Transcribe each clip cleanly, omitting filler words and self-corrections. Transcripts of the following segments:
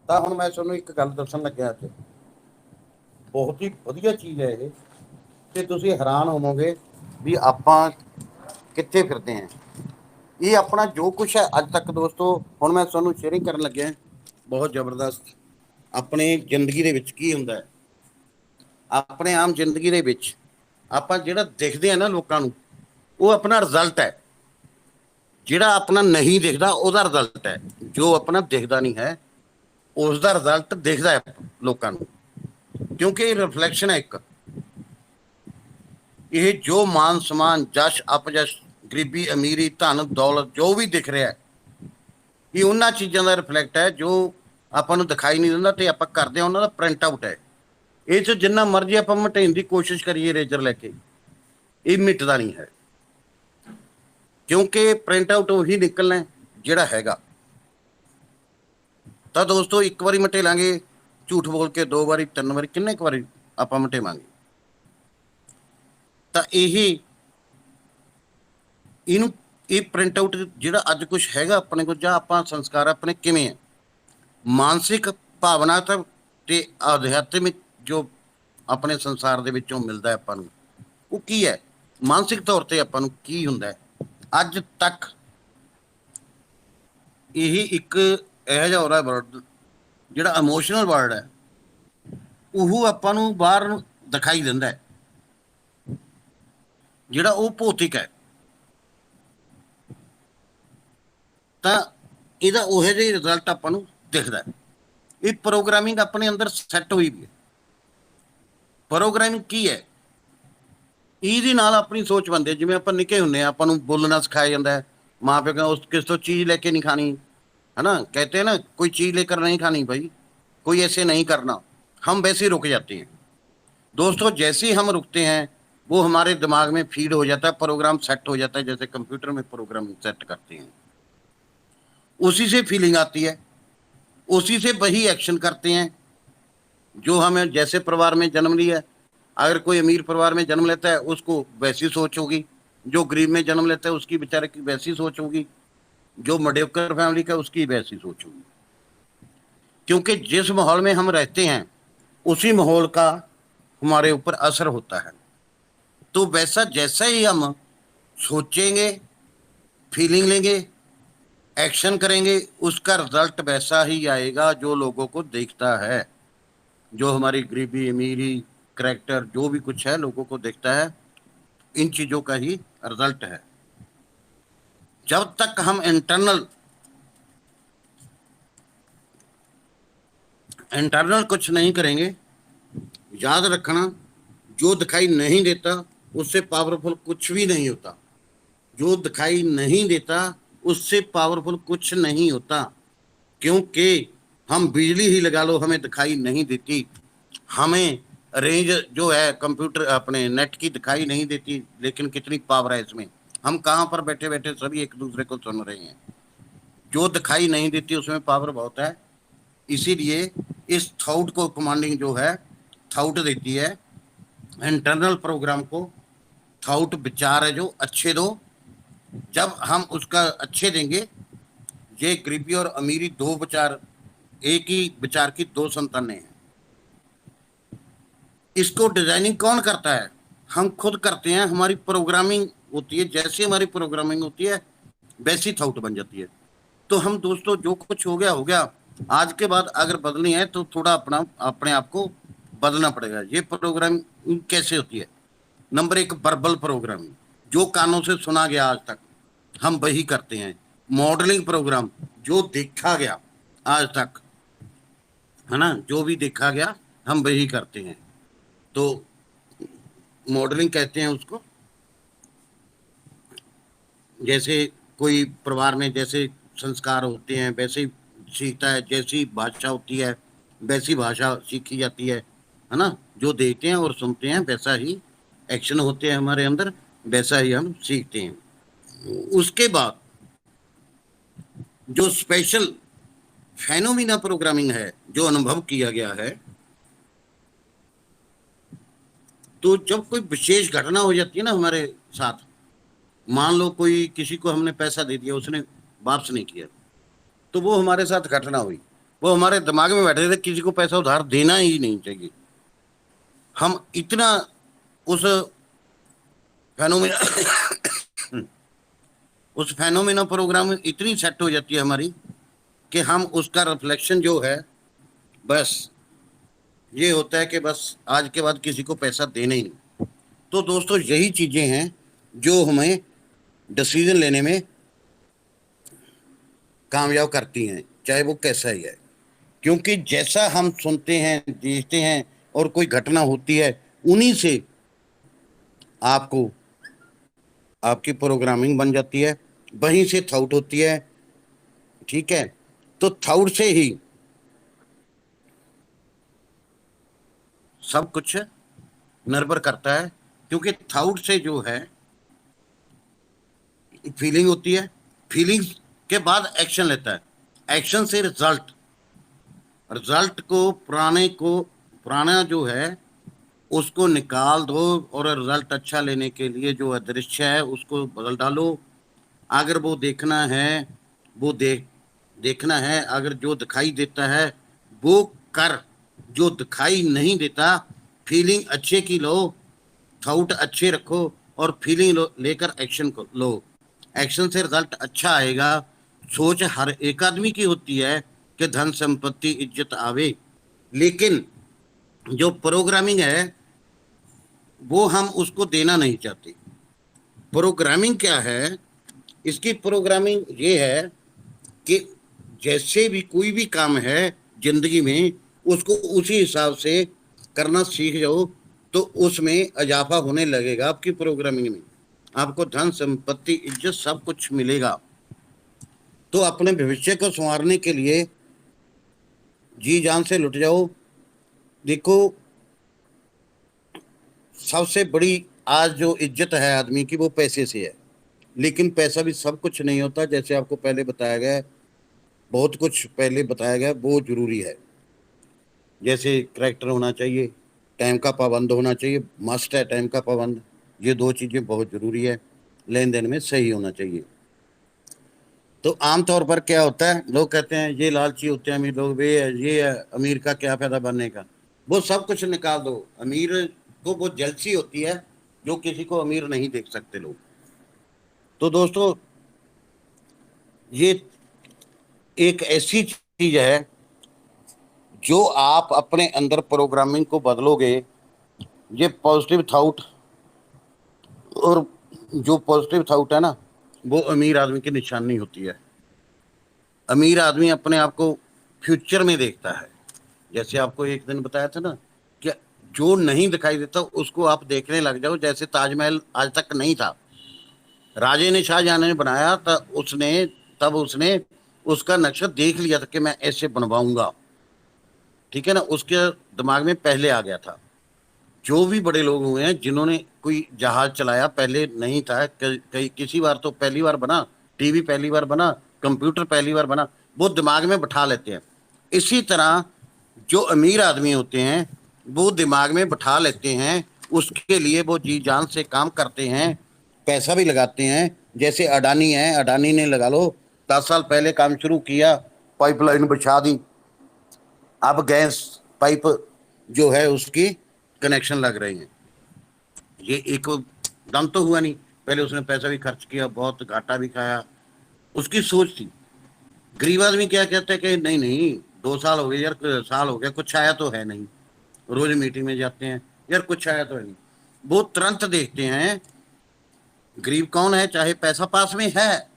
ਤਾਂ ਹੁਣ ਮੈਂ ਤੁਹਾਨੂੰ ਇੱਕ ਗੱਲ ਦੱਸਣ ਲੱਗਿਆ ਅੱਜ, ਬਹੁਤ ਹੀ ਵਧੀਆ ਚੀਜ਼ ਹੈ ਇਹ, ਤੇ ਤੁਸੀਂ ਹੈਰਾਨ ਹੋਵੋਗੇ ਵੀ ਆਪਾਂ ਕਿੱਥੇ ਫਿਰਦੇ ਹਾਂ। ਇਹ ਆਪਣਾ ਜੋ ਕੁਛ ਹੈ ਅੱਜ ਤੱਕ ਦੋਸਤੋ, ਹੁਣ ਮੈਂ ਤੁਹਾਨੂੰ ਸ਼ੇਅਰਿੰਗ ਕਰਨ ਲੱਗਿਆ ਬਹੁਤ ਜ਼ਬਰਦਸਤ। ਆਪਣੇ ਜ਼ਿੰਦਗੀ ਦੇ ਵਿੱਚ ਕੀ ਹੁੰਦਾ ਹੈ, ਆਪਣੇ ਆਮ ਜ਼ਿੰਦਗੀ ਦੇ ਵਿੱਚ ਆਪਾਂ ਜਿਹੜਾ ਦਿਖਦੇ ਹਾਂ ਨਾ ਲੋਕਾਂ ਨੂੰ, ਉਹ ਆਪਣਾ ਰਿਜ਼ਲਟ ਹੈ। ਜਿਹੜਾ ਆਪਣਾ ਨਹੀਂ ਦਿਖਦਾ ਉਹਦਾ ਰਿਜ਼ਲਟ ਹੈ, ਜੋ ਆਪਣਾ ਦਿਖਦਾ ਨਹੀਂ ਹੈ ਉਸ ਦਾ ਰਿਜ਼ਲਟ ਦਿਖਦਾ ਹੈ ਲੋਕਾਂ ਨੂੰ, ਕਿਉਂਕਿ ਇਹ ਰਿਫਲੈਕਸ਼ਨ ਹੈ ਇੱਕ। ਇਹ ਜੋ ਮਾਨ ਸਮਾਨ, ਜਸ਼ ਅਪਜਸ਼, ਗਰੀਬੀ ਅਮੀਰੀ, ਧਨ ਦੌਲਤ ਜੋ ਵੀ ਦਿਖ ਰਿਹਾ, ਇਹ ਉਹਨਾਂ ਚੀਜ਼ਾਂ ਦਾ ਰਿਫਲੈਕਟ ਹੈ ਜੋ ਆਪਾਂ ਨੂੰ ਦਿਖਾਈ ਨਹੀਂ ਦਿੰਦਾ, ਤੇ ਆਪਾਂ ਕਰਦੇ ਹਾਂ ਉਹਨਾਂ ਦਾ ਪ੍ਰਿੰਟ ਆਊਟ ਹੈ। ਇਹ 'ਚ ਜਿੰਨਾ ਮਰਜ਼ੀ ਆਪਾਂ ਮਿਟਾਉਣ ਦੀ ਕੋਸ਼ਿਸ਼ ਕਰੀਏ ਰੇਜਰ ਲੈ ਕੇ, ਇਹ ਮਿਟਦਾ ਨਹੀਂ ਹੈ, ਕਿਉਂਕਿ ਪ੍ਰਿੰਟ ਆਊਟ ਉਹੀ ਨਿਕਲਣਾ ਜਿਹੜਾ ਹੈਗਾ। ਤਾਂ ਦੋਸਤੋ ਇੱਕ ਵਾਰੀ ਮਟੇ ਲਾਂਗੇ ਝੂਠ ਬੋਲ ਕੇ, 2 ਵਾਰੀ 3 ਵਾਰੀ, ਕਿੰਨੇ ਕੁ ਵਾਰੀ ਆਪਾਂ ਮਟੇਵਾਂਗੇ। ਤਾਂ ਇਹਨੂੰ ਇਹ ਪ੍ਰਿੰਟ ਆਊਟ ਜਿਹੜਾ ਅੱਜ ਕੁਛ ਹੈਗਾ ਆਪਣੇ ਕੋਲ, ਜਾਂ ਆਪਾਂ ਸੰਸਕਾਰ ਆਪਣੇ ਕਿਵੇਂ ਹੈ, ਮਾਨਸਿਕ ਭਾਵਨਾ ਤੇ ਅਧਿਆਤਮਿਕ ਜੋ ਆਪਣੇ ਸੰਸਾਰ ਦੇ ਵਿੱਚੋਂ ਮਿਲਦਾ ਆਪਾਂ ਨੂੰ, ਉਹ ਕੀ ਹੈ। ਮਾਨਸਿਕ ਤੌਰ ਤੇ ਆਪਾਂ ਨੂੰ ਕੀ ਹੁੰਦਾ ਹੈ ਅੱਜ ਤੱਕ, ਇਹ ਇੱਕ ਇਹੋ ਜਿਹਾ ਹੋ ਰਿਹਾ ਵਰਡ ਜਿਹੜਾ ਇਮੋਸ਼ਨਲ ਵਰਡ ਹੈ, ਉਹ ਆਪਾਂ ਨੂੰ ਬਾਹਰ ਨੂੰ ਦਿਖਾਈ ਦਿੰਦਾ ਹੈ, ਜਿਹੜਾ ਉਹ ਭੌਤਿਕ ਹੈ। ਤਾਂ ਇਹਦਾ ਉਹੋ ਜਿਹਾ ਹੀ ਰਿਜ਼ਲਟ ਆਪਾਂ ਨੂੰ ਦਿਖਦਾ ਹੈ। ਇਹ ਪ੍ਰੋਗਰਾਮਿੰਗ ਆਪਣੇ ਅੰਦਰ ਸੈੱਟ ਹੋਈ ਵੀ ਹੈ। ਪ੍ਰੋਗਰਾਮਿੰਗ ਕੀ ਹੈ, ਇਹਦੇ ਨਾਲ ਆਪਣੀ ਸੋਚ ਬਣਦੀ ਹੈ। ਜਿਵੇਂ ਆਪਾਂ ਨਿੱਕੇ ਹੁੰਦੇ ਹਾਂ, ਆਪਾਂ ਨੂੰ ਬੋਲਣਾ ਸਿਖਾਇਆ ਜਾਂਦਾ ਹੈ, ਮਾਂ ਪਿਓ ਕਹਿੰਦਾ ਉਸ ਕਿਸ ਤੋਂ ਚੀਜ਼ ਲੈ ਕੇ ਨਹੀਂ ਖਾਣੀ, है ना, कहते हैं ना कोई चीज लेकर नहीं खानी भाई, कोई ऐसे नहीं करना, हम वैसे ही रुक जाते हैं। दोस्तों जैसे ही हम रुकते हैं वो हमारे दिमाग में फीड हो जाता है, प्रोग्राम सेट हो जाता है, जैसे कंप्यूटर में प्रोग्राम सेट करते हैं, उसी से फीलिंग आती है, उसी से वही एक्शन करते हैं जो हमें। जैसे परिवार में जन्म लिया, अगर कोई अमीर परिवार में जन्म लेता है उसको वैसी सोच होगी, जो गरीब में जन्म लेता है उसकी बेचारे की वैसी सोच होगी, जो मिडियोकर फैमिली का उसकी वैसी सोच होगी। क्योंकि जिस माहौल में हम रहते हैं उसी माहौल का हमारे ऊपर असर होता है। तो वैसा जैसा ही हम सोचेंगे, फीलिंग लेंगे, एक्शन करेंगे, उसका रिजल्ट वैसा ही आएगा जो लोगों को देखता है। जो हमारी गरीबी अमीरी करैक्टर जो भी कुछ है लोगों को देखता है, इन चीज़ों का ही रिजल्ट है। जब तक हम इंटरनल कुछ नहीं करेंगे, याद रखना जो दिखाई नहीं देता उससे पावरफुल कुछ भी नहीं होता। जो दिखाई नहीं देता उससे पावरफुल कुछ नहीं होता, क्योंकि हम बिजली ही लगा लो हमें दिखाई नहीं देती, हमें रेंज जो है कंप्यूटर अपने नेट की दिखाई नहीं देती, लेकिन कितनी पावर है इसमें। हम कहाँ पर बैठे बैठे सभी एक दूसरे को सुन रहे हैं। जो दिखाई नहीं देती उसमें पावर बहुत है। इसीलिए इस थॉट को कमांडिंग जो है थॉट देती है, इंटरनल प्रोग्राम को थॉट विचार है जो अच्छे दो। जब हम उसका अच्छे देंगे, ये गरीबी और अमीरी दो विचार, एक ही विचार की दो संतानें हैं। इसको डिजाइनिंग कौन करता है? हम खुद करते हैं। हमारी प्रोग्रामिंग होती है, जैसी हमारी प्रोग्रामिंग होती है वैसी थॉट बन जाती है। तो हम दोस्तों जो कुछ हो गया, आज के बाद अगर बदलनी है तो थोड़ा अपने आप को बदलना पड़ेगा। ये प्रोग्रामिंग कैसे होती है? नंबर 1 वर्बल प्रोग्रामिंग, जो कानों से सुना गया आज तक हम वही करते हैं। मॉडलिंग प्रोग्राम, जो देखा गया आज तक, है ना, जो भी देखा गया हम वही करते हैं, तो मॉडलिंग कहते हैं उसको। जैसे कोई परिवार में जैसे संस्कार होते हैं वैसे ही सीखता है, जैसी भाषा होती है वैसी भाषा सीखी जाती है ना। जो देखते हैं और सुनते हैं वैसा ही एक्शन होते हैं हमारे अंदर, वैसा ही हम सीखते हैं। उसके बाद जो स्पेशल फेनोमिना प्रोग्रामिंग है, जो अनुभव किया गया है, तो जब कोई विशेष घटना हो जाती है ना हमारे साथ, मान लो कोई किसी को हमने पैसा दे दिया, उसने वापस नहीं किया, तो वो हमारे साथ घटना हुई, वो हमारे दिमाग में बैठे थे किसी को पैसा उधार देना ही नहीं चाहिए। हम इतना उस फेनोमेना उस फेनोमेना प्रोग्राम में इतनी सेट हो जाती है हमारी कि हम उसका रिफ्लेक्शन जो है, बस ये होता है कि बस आज के बाद किसी को पैसा देना ही नहीं। तो दोस्तों यही चीजें हैं जो हमें डिसीजन लेने में कामयाब करती हैं, चाहे वो कैसा ही है। क्योंकि जैसा हम सुनते हैं, देखते हैं और कोई घटना होती है, उन्हीं से आपको आपकी प्रोग्रामिंग बन जाती है, वहीं से थॉट होती है। ठीक है, तो थॉट से ही सब कुछ निर्भर करता है। क्योंकि थॉट से जो है फीलिंग होती है, फीलिंग्स के बाद एक्शन लेता है, एक्शन से रिजल्ट, रिजल्ट को पुराना जो है उसको निकाल दो और रिजल्ट अच्छा लेने के लिए जो अदृश्य है उसको बदल डालो। अगर वो देखना है, वो देखना है, अगर जो दिखाई देता है वो कर, जो दिखाई नहीं देता फीलिंग अच्छे की लो, थॉट अच्छे रखो और फीलिंग लेकर एक्शन को लो। एक्शन से रिजल्ट अच्छा आएगा। सोच हर एक आदमी की होती है कि धन संपत्ति इज्जत आवे, लेकिन जो प्रोग्रामिंग है वो हम उसको देना नहीं चाहते। प्रोग्रामिंग क्या है? इसकी प्रोग्रामिंग ये है कि जैसे भी कोई भी काम है जिंदगी में, उसको उसी हिसाब से करना सीख जाओ तो उसमें इजाफा होने लगेगा। आपकी प्रोग्रामिंग में आपको धन संपत्ति इज्जत सब कुछ मिलेगा। तो अपने भविष्य को संवारने के लिए जी जान से लुट जाओ। देखो, सबसे बड़ी आज जो इज्जत है आदमी की वो पैसे से है, लेकिन पैसा भी सब कुछ नहीं होता। जैसे आपको पहले बताया गया, बहुत कुछ पहले बताया गया, वो जरूरी है। जैसे करेक्टर होना चाहिए, टाइम का पाबंद होना चाहिए, मस्ट है टाइम का पाबंद। ये दो चीजें बहुत जरूरी है, लेन देन में सही होना चाहिए। तो आमतौर पर क्या होता है, लोग कहते हैं ये लालची होते हैं अमीर लोग, वे ये है, अमीर का क्या फायदा बनने का। वो सब कुछ निकाल दो, अमीर को वो जेलसी होती है जो किसी को अमीर नहीं देख सकते लोग। तो दोस्तों ये एक ऐसी चीज है, जो आप अपने अंदर प्रोग्रामिंग को बदलोगे, ये पॉजिटिव थॉट, और जो पॉजिटिव थॉट है ना, वो अमीर आदमी की निशानी होती है। अमीर आदमी अपने आप को फ्यूचर में देखता है। जैसे आपको एक दिन बताया था ना कि जो नहीं दिखाई देता उसको आप देखने लग जाओ। जैसे ताजमहल आज तक नहीं था, राजे ने शाहजहां ने बनाया तब उसने उसका नक्शा देख लिया था कि मैं ऐसे बनवाऊंगा। ठीक है ना, उसके दिमाग में पहले आ गया था। जो भी बड़े लोग हुए हैं जिन्होंने कोई जहाज चलाया, पहले नहीं था, कई किसी बार तो पहली बार बना, टीवी पहली बार बना, कंप्यूटर पहली बार बना, वो दिमाग में बैठा लेते हैं। इसी तरह जो अमीर आदमी होते हैं वो दिमाग में बैठा लेते हैं, उसके लिए वो जी जान से काम करते हैं, पैसा भी लगाते हैं। जैसे अडानी है, अडानी ने लगा लो 10 साल पहले काम शुरू किया, पाइपलाइन बिछा दी, अब गैस पाइप जो है उसकी कनेक्शन लग रहे हैं। ये एक दम तो हुआ नहीं, पहले उसने पैसा भी खर्च किया, बहुत घाटा भी खाया। उसकी सोच थी। गरीब आदमी क्या कहता है कि नहीं नहीं, 2 साल हो गए यार, साल हो गया, कुछ आया तो है नहीं। रोज मीटिंग में जाते हैं, यार कुछ आया तो है नहीं। वो तुरंत देखते हैं गरीब कौन है, चाहे पैसा पास में है,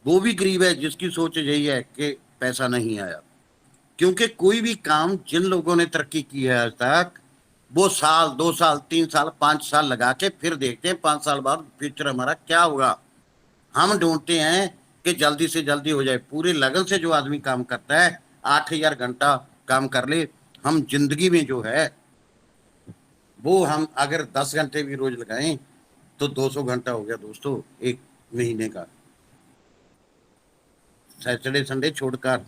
वो भी गरीब है जिसकी सोच यही है कि पैसा नहीं आया। क्योंकि कोई भी काम जिन लोगों ने तरक्की की है आज तक, वो साल 2 साल 3 साल 5 साल लगा के फिर देखते हैं 5 साल बाद फ्यूचर हमारा क्या होगा। हम ढूंढते हैं कि जल्दी से जल्दी हो जाए। पूरे लगन से जो आदमी काम करता है, 8,000 घंटा काम कर ले, हम जिंदगी में जो है वो हम अगर 10 घंटे भी रोज लगाएं तो 200 घंटा हो गया दोस्तों एक महीने का। सैटरडे संडे छोड़कर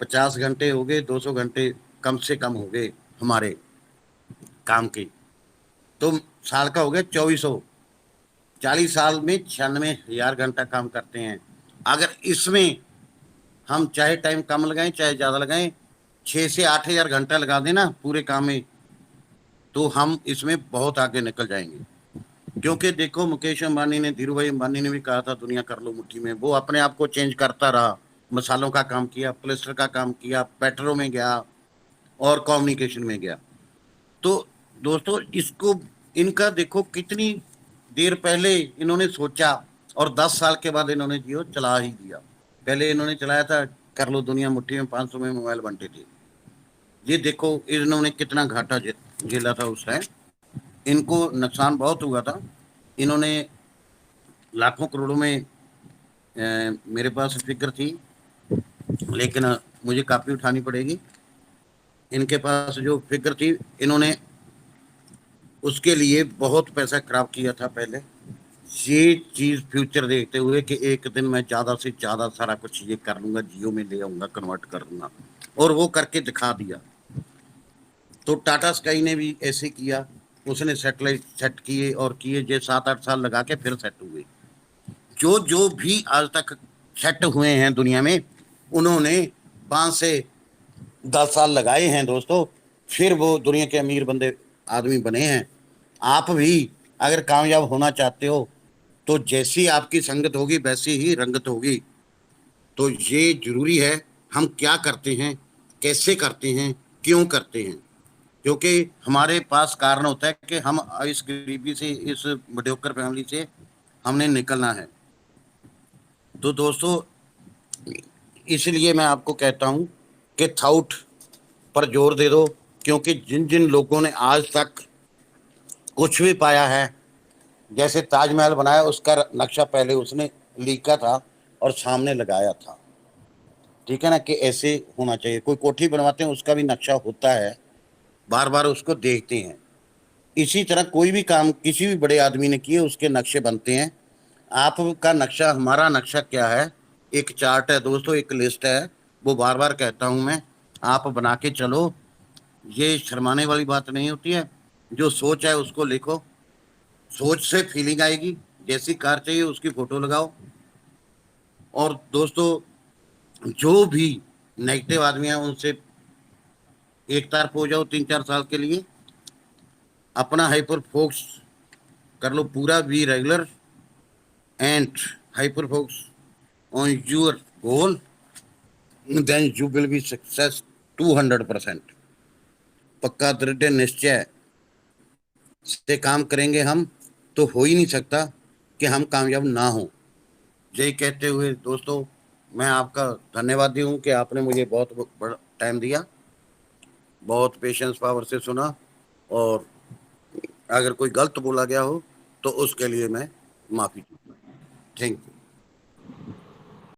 50 घंटे हो गए, 200 घंटे कम से कम हो गए हमारे काम के। तो साल का हो गया 2400। 40 साल में 96,000 घंटा काम करते हैं। अगर इसमें हम चाहे टाइम कम लगाएं चाहे ज्यादा लगाएं, 6 से 8 हजार घंटा लगा देना पूरे काम में, तो हम इसमें बहुत आगे निकल जाएंगे। क्योंकि देखो मुकेश अंबानी ने, धीरू भाई अंबानी ने भी कहा था दुनिया कर लो मुट्ठी में, वो अपने आप को चेंज करता रहा, मसालों का काम किया, प्लास्टर का काम किया, पेट्रो में गया और कम्युनिकेशन में गया। तो दोस्तों इसको, इनका देखो कितनी देर पहले इन्होंने सोचा और 10 साल के बाद इन्होंने जियो चला ही दिया। पहले इन्होंने चलाया था कर लो दुनिया मुट्ठी में, 500 में मोबाइल बनते थे। ये देखो इन्होंने कितना घाटा झेला था उस टाइम, इनको नुकसान बहुत हुआ था। इन्होंने लाखों करोड़ों में मेरे पास फिक्र थी, लेकिन मुझे काफी उठानी पड़ेगी। इनके पास जो फिक्र थी, इन्होंने उसके लिए बहुत पैसा खराब किया था पहले, ये चीज फ्यूचर देखते हुए कि एक दिन मैं ज्यादा से ज्यादा सारा कुछ ये कर लूंगा, जियो में ले आऊंगा, कन्वर्ट कर दूंगा, और वो करके दिखा दिया। तो टाटा स्काई ने भी ऐसे किया, उसने सैटेलाइट सेट किए और किए, जो 7-8 साल लगा के फिर सेट हुए। जो जो भी आज तक सेट हुए हैं दुनिया में, उन्होंने 5 से 10 साल लगाए हैं दोस्तों, फिर वो दुनिया के अमीर बंदे आदमी बने हैं। आप भी अगर कामयाब होना चाहते हो, तो जैसी आपकी संगत होगी वैसी ही रंगत होगी। तो ये जरूरी है हम क्या करते हैं, कैसे करते हैं, क्यों करते हैं, क्योंकि हमारे पास कारण होता है कि हम इस गरीबी से, इस mediocre फैमिली से हमने निकलना है। तो दोस्तों इसलिए मैं आपको कहता हूं कि थाउट पर जोर दे दो, क्योंकि जिन जिन लोगों ने आज तक कुछ भी पाया है, जैसे ताजमहल बनाया उसका नक्शा पहले उसने लिखा था और सामने लगाया था, ठीक है ना, कि ऐसे होना चाहिए। कोई कोठी बनवाते हैं उसका भी नक्शा होता है, बार बार उसको देखते हैं। इसी तरह कोई भी काम किसी भी बड़े आदमी ने किए उसके नक्शे बनते हैं। आपका नक्शा, हमारा नक्शा क्या है? एक चार्ट है दोस्तों, एक लिस्ट है, वो बार बार कहता हूं मैं, आप बना के चलो। ये शर्माने वाली बात नहीं होती है, जो सोच है उसको लिखो, सोच से फीलिंग आएगी, जैसी कार चाहिए उसकी फोटो लगाओ। और दोस्तों जो भी नेगेटिव आदमी है उनसे एक तरफ हो जाओ 3-4 साल के लिए, अपना हाइपर फोकस कर लो पूरा, be regular and hyper focus on your goal, then you will be success 200%। पक्का दृढ़ निश्चय से काम करेंगे हम, तो हो ही नहीं सकता कि हम कामयाब ना हो। यही कहते हुए दोस्तों मैं आपका धन्यवादी हूँ कि आपने मुझे बहुत बड़ा टाइम दिया, बहुत पेशेंस पावर से सुना, और अगर कोई गलत बोला गया हो तो उसके लिए मैं माफी। Thank you.